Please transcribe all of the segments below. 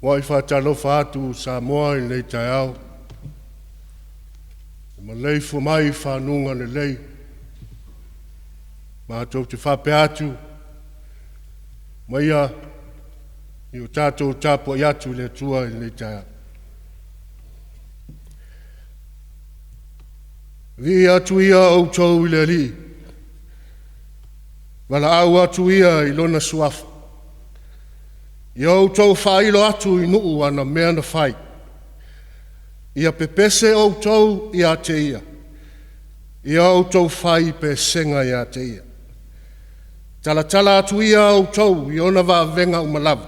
Wai whātalo whātu sa moa I nei Taeao. Ma lei fu mai whanunga le lei. Ma tau te whape atu. Ma ia I o tātou Tapuaiga atu le tua I nei Taeao. Vi atu ia au tau I le li. Wala au atu ia I lona suafa. Ia tau whailo atu I nuu ana mea na whai. Ia pepese au tau ia te ia. Ia au tau whai pe senga ia te ia. Tala atu ia au tau I ona wa venga umalawa.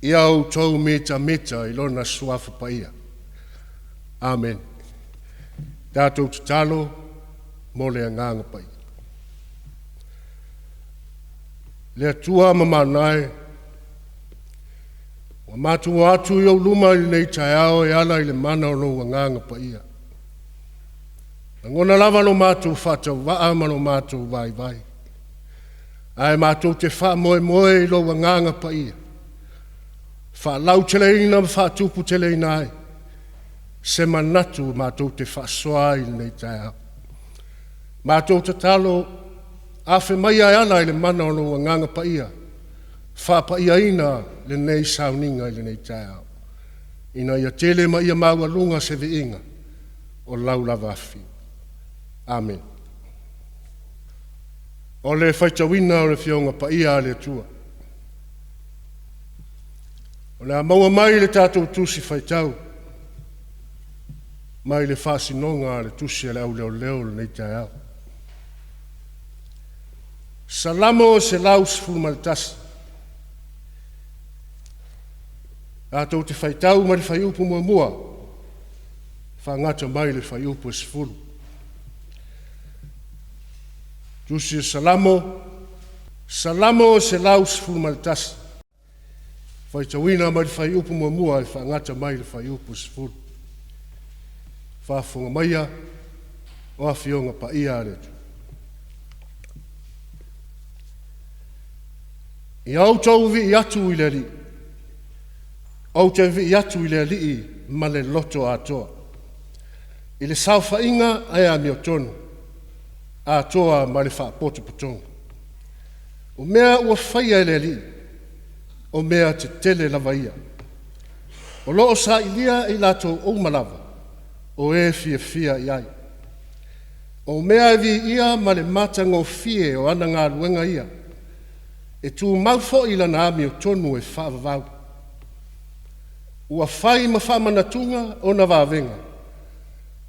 Ia au tau meta I lona suafa pa ia. Amen. Tātou te talo mo le nganga pa ia. Le tua mamanae, wa matua atu I au luma I nei Taeao ala I le mana o lo nganga pa ia. Ngona lava lo mātou whatau waa ma lo mātou vai. Ai mātou te wha moe lo nganga pa ia. Wha lau teleina wha tupu teleina ai. Se manatu mātou te wha soa I nei Taeao. Mātou te talo afe mai ai ala I le mana o lo nganga pa ia. Wha pa ia ina le nei sauninga I le nei Taeao. Ina ia tele ma ia maua lunga se vi inga o lau lava afi. Amen. O le whaitawina o le fionga pa ia le tua. O le maua mai le tātou tusi whaitau. Mai le whasinonga le tusi le au leo le nei Taeao. Salamo se laus fulmaltasi. Atou te whaitau ma le whaiupu mua. Whangata mai le whaiupu se fulu. Tusi salamo se laus fulmaltasi. Whaitawina ma le whaiupu mua whangata mai le whaiupu se fulu. Whafunga maia o awhionga pa ia retu. I au tau vi atu I le li. Au te vi atu I le li ma le loto atoa. I le saufa inga ai a mio tonu. Atoa ma le whaapoto putonga. O mea ua whaia I le li. O mea te tele lava ia. O loo sa ilia I lato o malawa. O e fia I ai. O mea vi ia ma le matango fie o ana ngā luenga ia. E tu maufo I lana ami o tonu e whaavavau. Ua whai ma whaamanatunga o na wavenga.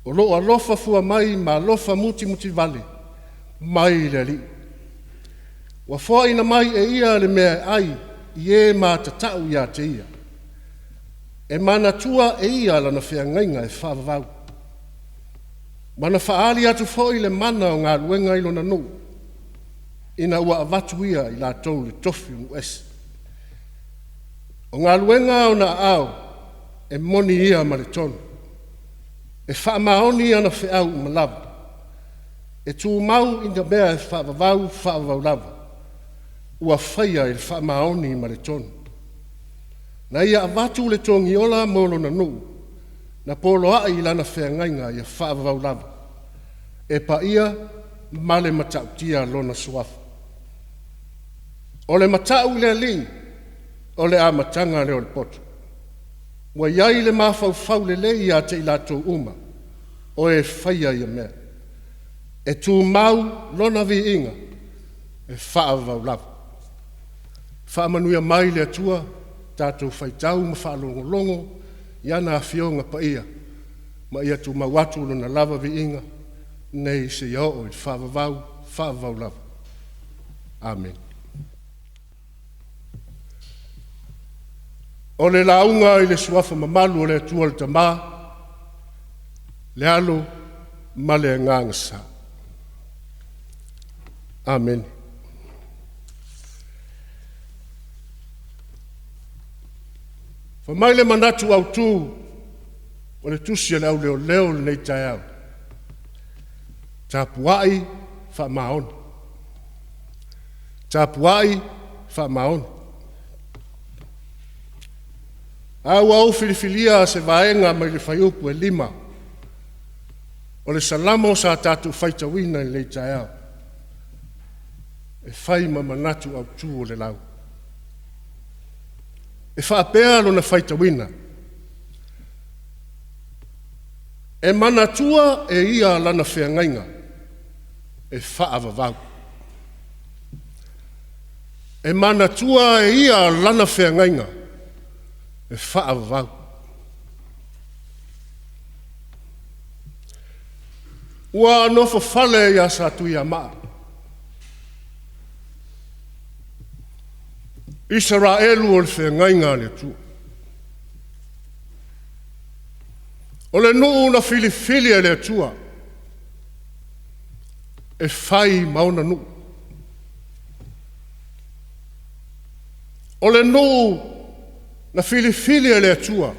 O loo alofa fua mai ma alofa muti vale. Mai le li. Ua whai na mai e ia le mea ai I e ma tatau ia te ia. E manatua e ia lana whea ngainga e whaavavau. Mana whaali atu whai le mana o ngā luenga I lona nuu. Ina ua avatu ia I la tau le tofi unu esi. O ngā luenga o na au, e moni ia ma le tonu. E whaamaoni ana whiau umalawa. E tū mau ina mea e whaavavau lava. Ua whaia I le whaamaoni ma le tonu. Na ia avatu le tongi ola molo na nuu. Na polo a I lana whea ngainga ia whaavavau lava. E pa ia male matautia lona suafa. O le matau le li, o le amatanga leo le poto. Wa iai le mawhau le ia te ilatou uma, o e whaia ia mea. E tū mau lona vi inga, e whaavau lava. Whaamanuia mai le atua, tātou whaitau ma whaalongolongo, iana a whionga pa ia, ma ia tū mau atu lona lava vi inga, nei se iao o I whaavau lava. Amen. O le launga i le suafa mamalu o le atua le tamā, le alo ma le ngangasa. Amen. Whamai le manatu au tū, o le tusi le au leo leo le nei Taeao. Tapuai wha maon. Tapuai wha maon. Au filifilia se vaenga mai le whaiupu e 5. O le salamo sa tatu whaitawina i le Taeao. E whai ma manatu au tū o le lau. E whaapea lo na whaitawina. E manatua e ia lana whiangainga. E whaavavau. E manatua e ia lana whiangainga. E whaavavau. Ua nofo whale ia sa tui a maa. Israelu o le whiangainga le tu. O le nuu na filifili e le atua. E whai mauna nuu. O le nuu na filifili e le atua.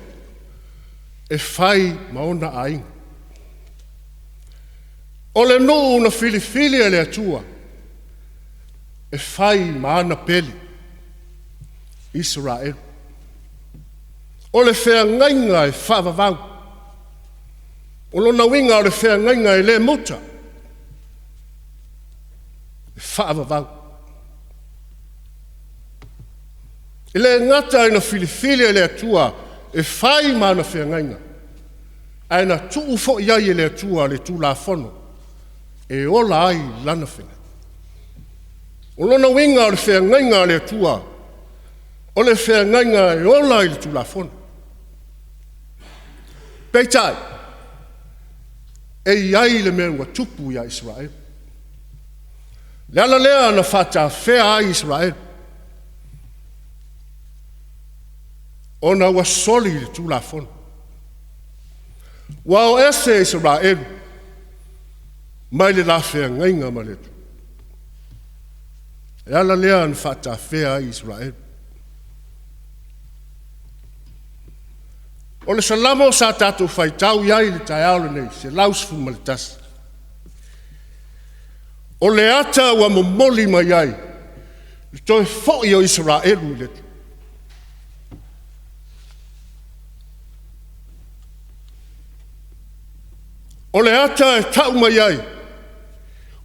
E whai mauna aing. O le nuu na filifili e le atua. E whai maana peli. Israel. O le whiangainga e whaavavau. O lona winga o le whiangainga e le muta. E whaavavau. E le ngata e na filifili e le atua e whai mana whiangainga. E na tuu fo iai e le atua le tū la whono. E ola ai lana whenga. O lona winga o le whiangainga le atua o le whiangainga e ola i le tū la whono. Peitai. E iai le mea ua tupu ia Israel. Le ala lea na whata whea ai Israel. O na ua soli le tū la whono. Wa o ese Israel. Mai le la whiangainga ma le tu. E ala lea na whata whea ai Israel. O le salamo sa tātou whaitau iai le Taeao le nei, se lausfu ma le tasi. O le ata ua momoli mai iai, le toi fo'i o Israelu le tu. O le ata e tau mai iai,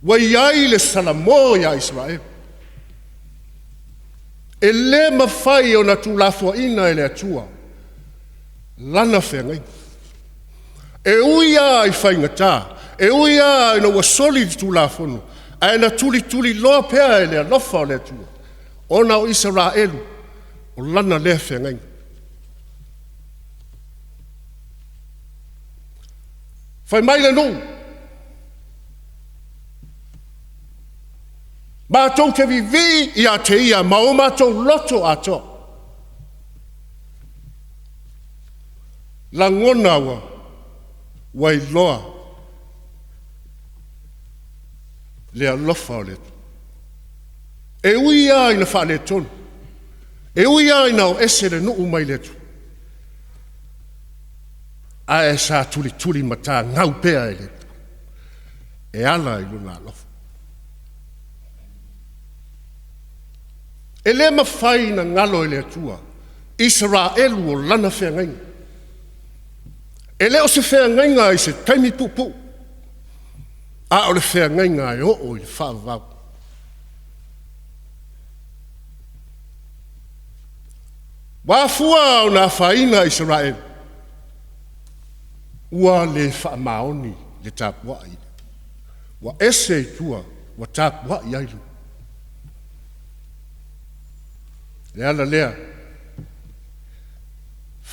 wa iai le salamo ia Israel. E le mawhai o na tūlafua ina e le atua, lana whengai. E uia i whaingata, e uia i na wasoli tu la whono, e na tuli loa pea e le alofa o le atua. O na o Israelu, o lana le whengai. Whai mai le nu. Mātou te vivi i a te ia, ma o mātou loto ato. La ngona wa iloa le alofa o le tu. E uia ina wha le tonu. E uia ina o ese le nuu mai le tu. A e sa tuli mata ngau pea e le tu. E ala i luna alofa. E le mawhai na ngalo e le atua. Israelu o lana whengainga. E leo se whiangainga i se taimi pupu. A o le whiangainga e o i whaavau. Wāfua o nā whaina Israel. Ua le whaamaoni le Tapuaiga. Wa ese i tua wa Tapuaiga ilu. Le ala lea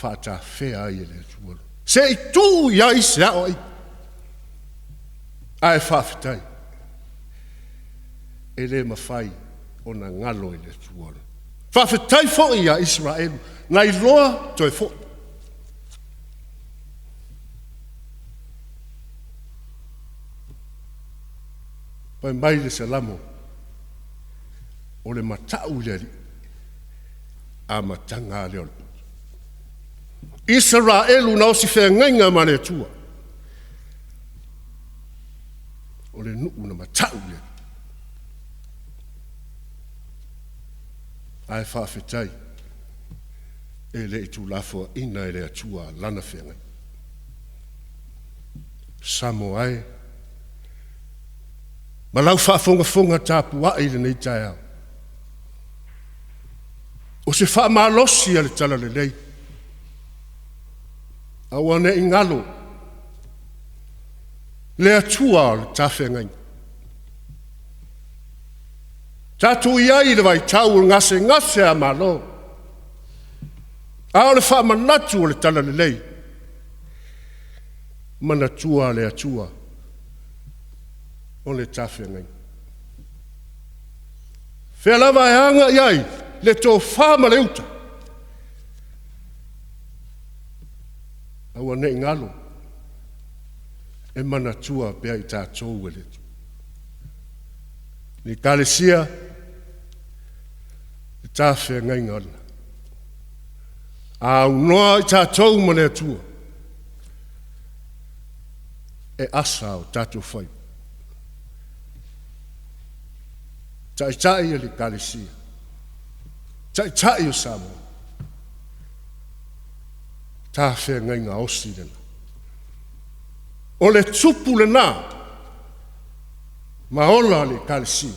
whaata whea i le tuaru. Se i tū iai se ao ai. Ai whawhitai. E le mawhai o na ngalo i le tuaru. Whawhetai fo ia Israel. Nai loa toi fo. Pai mai le se lamo. O le matau le li. A matanga le ole. Israel una o si whea ngainga mane tua. O le nuu na matau le. Ai whawhetai. E le itu lafua ina e le atua lana whea ngai. Samo ai. Ma lau whaafonga Tapuaiga nei Taeao. O se whaamalosi ale tala le lei. Awane ingalo. Le atua le tawhengai. Tatu iai le vai tau ngase a malo. Ao le whaamanatu le tala le lei. Manatua le atua. O le tawhengai. Whea lava e anga iai. Le tō whāma leuta. Awa ne ngalo. E mana tua pia i tātou e letu. Ni kālesia. E tāwhea ngai ngana. A unoa i tātou mane atua. E asa o tātou whai. Tai e li kālesia. Tai o Samoa. Tā whea ngai ngā osi lena. O le tupu le nā. Maola le kalisi.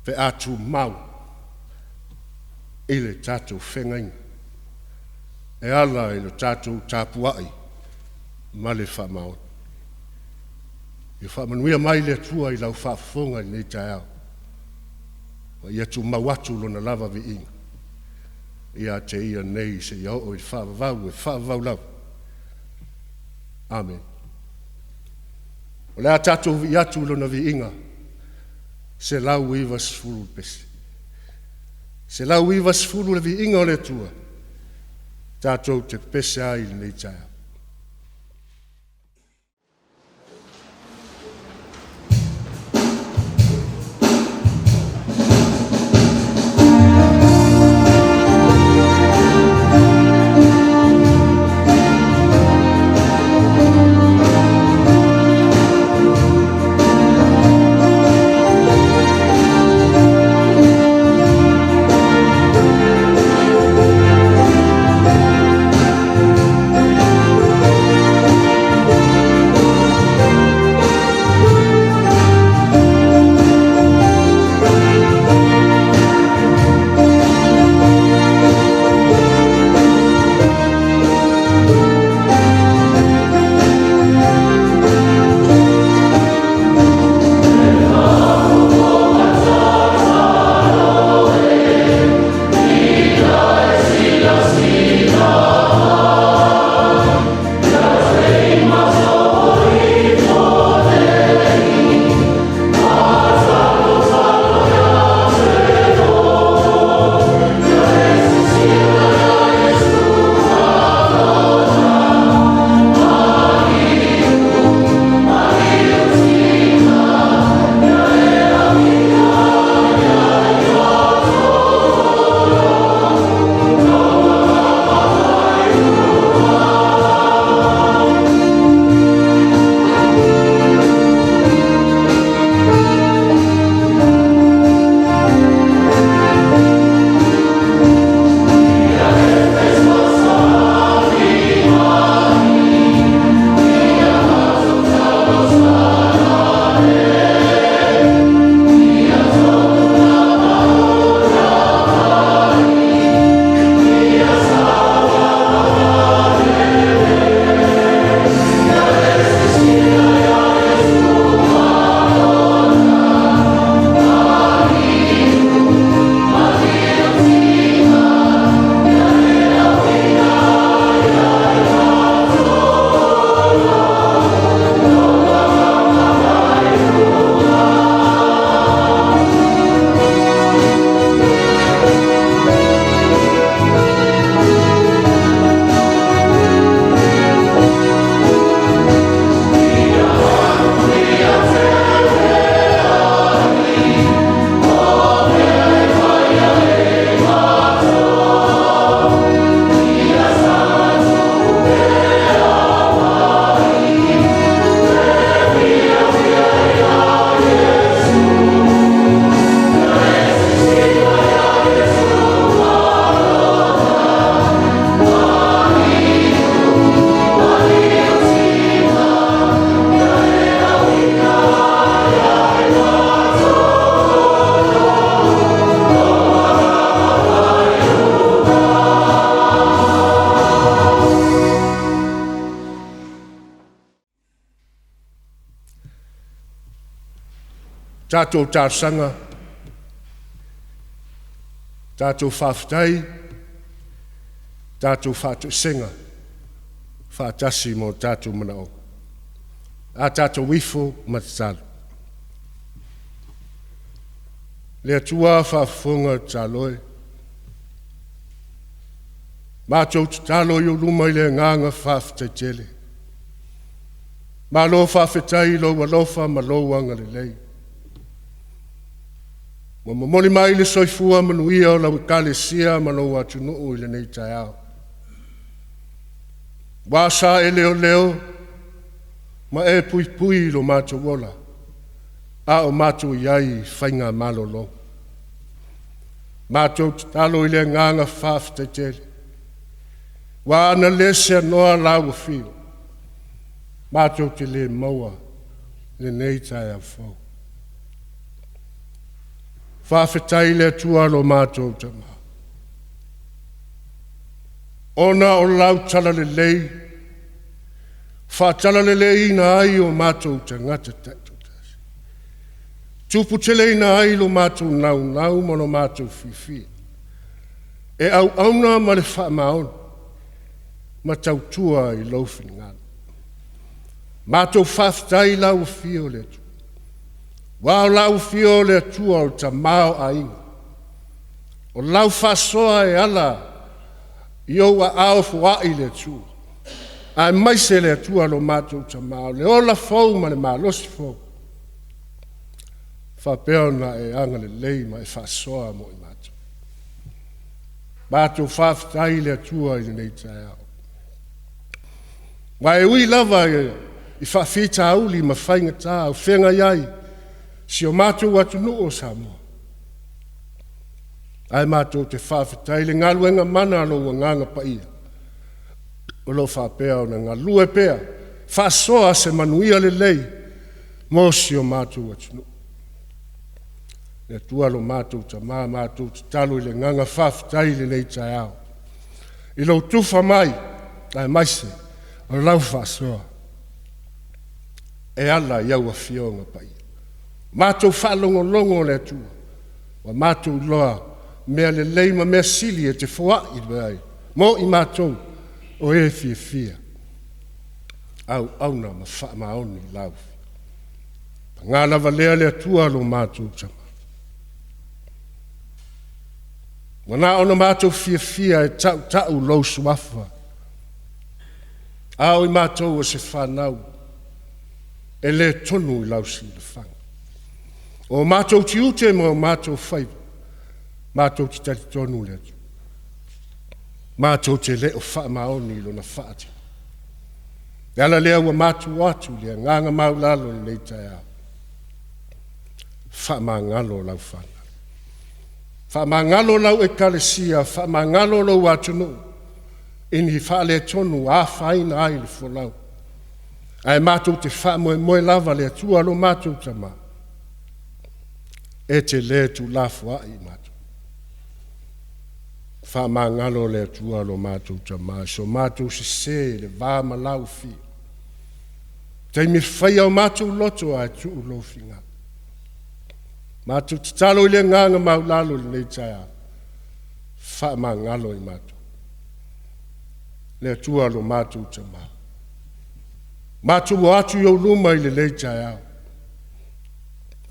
Pe atu mau. E le tātou whea ngai. E ala e le tātou Tapuai. Ma le whamao. I whamanuia mai le tua i lau whaafonga i nei Taeao. Ia tu mawatu lona lava vi inga. Ia te ia nei se ia o i whaavau lau. Amen. O lea tātou vi atu lona vi inga. Se lau iwa sfuru pesi. Se lau iwa sfuru le vi inga o le tua. Tātou te pese ai nei Taeao. tātou tārsanga, tātou whawhitai, tātou whātou senga, whātasi mō tātou manao. A tātou wifo matatalu. Lea tua whawhunga tāloe. Mātou tālo i o luma i le nganga whawhitai tele. Mā lo whawhitai lo walofa ma lo wanga le lei. Mo moli mai le soifua manuia o lau kale sia ma lo atu nuu i le nei Taeao. Wasa e leo leo, ma e pui pui lo mātou wola. A o mātou iai whainga malolo. Mātou talo i le nganga whawhitai tele. Wa ana lese noa lau fio. Mātou te le maua le nei Taeao fau. Whawhitai le tua lo mātou tama. Ona o lau tala le lei. Whatala le lei ina ai o mātou te ngata tatu tasi. Tupu te lei ina ai lo mātou nau mono mātou fifi. E au auna ma le whaamaon. Ma tau tua i laufini ngana. Mātou whawhitai lau fio le tua. Wao lau fio le tua o ta mao a inga. O lau whasoa e ala i o a ao fuai le tua. Ai mai se le tua lo mātou ta mao. Le ola fau ma le malosi fau. Whapeona e anga le lei ma e whasoa mo i mātou. Mātou whawhitai le tua i le nei Taeao. Wa e ui lava i whawhita auli ma whainga tā o whenga iai. Si o mātou atu nuu o Samoa. Ai mātou te whawhitai le ngaluenga mana lo wa nganga pa ia. O lo whapea o na ngalue pea. Whasoa se manuia le lei. Mo si o mātou atu nuu. Le tua lo mātou ta mā mātou te talo i le nganga whawhitai le nei Taeao. I lo tufa mai. Ai maise. O lau whasoa. E ala iau a fionga pa ia. Mātou whalongo le tua. Wa mātou loa mea le leima mea sili e te whua i bai. Mo i mātou o e fia. Au na ma wha maoni lau. Ngā lava lea le tua lo mātou tama. Wana ona mātou fia e tau lau suafa. Au i mātou o se whanau. E le tonu i lau si le whanga. O mātou ti ute mo mātou whaiva. Mātou ti tati tonu le atu. Mātou te le o wha maoni lo na whaati. E ala lea ua mātou atu lea nganga maulalo ni nei Taeao. Wha mangalo lau whana. Wha mangalo lau e kalesia, wha mangalo lau atu no. Ini wha le tonu a whaina ai le wholau. Ai mātou te wha moe lava le atua lo mātou tama. E te le tu lafua i mātou. Wha mangalo le atua lo mātou tama. So mātou se le vāma lau fi. Te mi whai au mātou loto ai tu lo finga. Mātou te talo i le nganga maulalo le nei Taeao. Wha mangalo i mātou. Le atua lo mātou tama. Mātou o atu iau luma i le nei Taeao.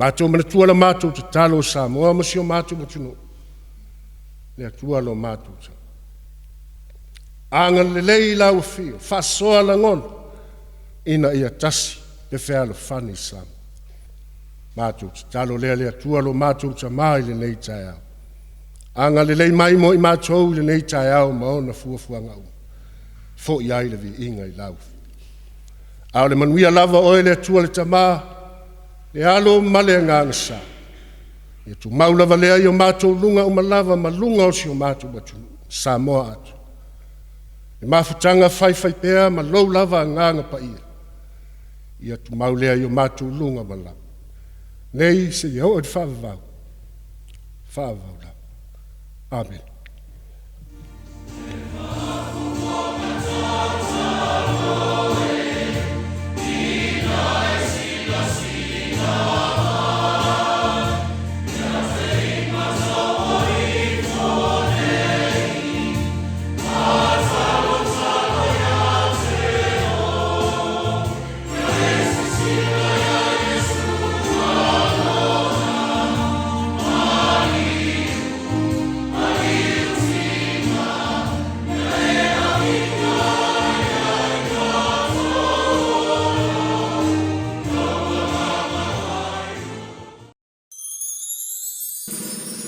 Mātou mana tua la mātou te talo Samoa ma si o mātou matuno. Le atua lo mātou tama. Anga le lei lau fio, whasoa la ngon. Ina ia tasi, pe whea lo whani Samoa. Mātou te talo le atua lo mātou tama i le nei Taeao. Anga le lei mai mo i mātou i le nei Taeao ma ona fuafua ngau. Fo i ai le vi inga i lau. Ao le manuia lava oe le atua le tama, le alo male nganga sa. E tu maulava lea i o mātou lunga o malava, ma lunga o si o mātou batu Samoa atu. E mawhutanga whai pea, ma lou lava nganga pa ia. Ia tu maulea i o mātou lunga malava. Nei se i hau e whaavau. Whaavau la. Amen.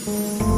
Thank you.